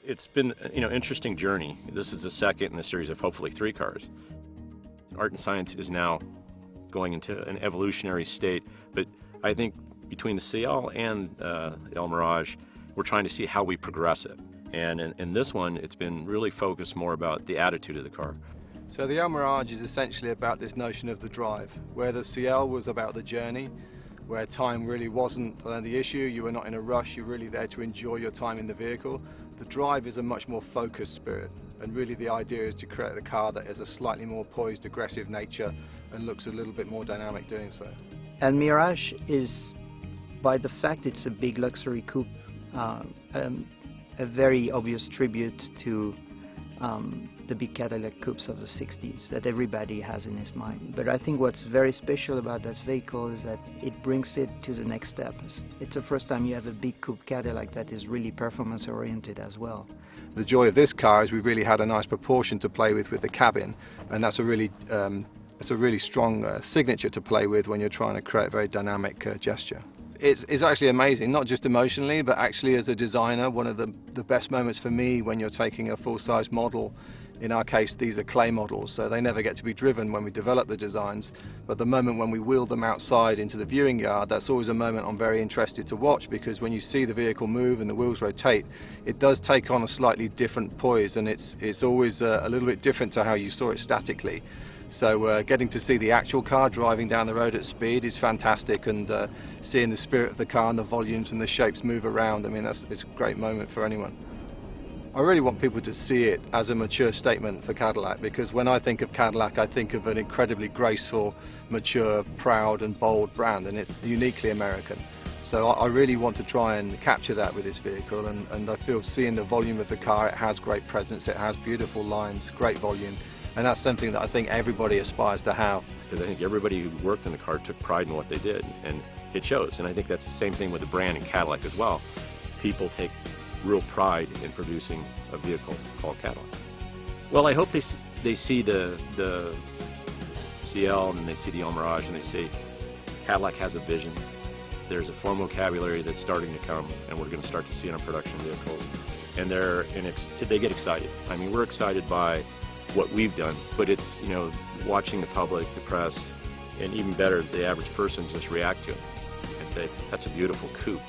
it's been, interesting journey. This is the second in a series of hopefully 3 cars. Art and science is now going into an evolutionary state, but I think between the CL and Elmiraj, we're trying to see how we progress it. And in this one, it's been really focused more about the attitude of the car. So the Elmiraj is essentially about this notion of the drive, where the CL was about the journey, where time really wasn't the issue. You were not in a rush, you're really there to enjoy your time in the vehicle. The drive is a much more focused spirit, and really the idea is to create a car that has a slightly more poised, aggressive nature and looks a little bit more dynamic doing so. Elmiraj is, by the fact it's a big luxury coupe, a very obvious tribute to the big Cadillac coupes of the 60s that everybody has in his mind. But I think what's very special about this vehicle is that it brings it to the next step. It's the first time you have a big coupe Cadillac that is really performance oriented as well. The joy of this car is we really had a nice proportion to play with the cabin, and that's a really strong signature to play with when you're trying to create a very dynamic gesture. It's actually amazing, not just emotionally, but actually as a designer, one of the best moments for me when you're taking a full-size model. In our case, these are clay models, so they never get to be driven when we develop the designs, but the moment when we wheel them outside into the viewing yard, that's always a moment I'm very interested to watch, because when you see the vehicle move and the wheels rotate, it does take on a slightly different poise, and it's always a little bit different to how you saw it statically. So getting to see the actual car driving down the road at speed is fantastic, and seeing the spirit of the car and the volumes and the shapes move around, I mean, it's a great moment for anyone. I really want people to see it as a mature statement for Cadillac, because when I think of Cadillac, I think of an incredibly graceful, mature, proud and bold brand, and it's uniquely American. So I really want to try and capture that with this vehicle, and I feel seeing the volume of the car, it has great presence, it has beautiful lines, great volume. And that's something that I think everybody aspires to have. Because I think everybody who worked in the car took pride in what they did, and it shows. And I think that's the same thing with the brand and Cadillac as well. People take real pride in producing a vehicle called Cadillac. Well, I hope they see the CL and they see the Elmiraj and they say Cadillac has a vision. There's a form vocabulary that's starting to come, and we're going to start to see it on production vehicles. And they get excited. I mean, we're excited by what we've done, but it's, watching the public, the press, and even better, the average person just react to it and say, that's a beautiful coupe.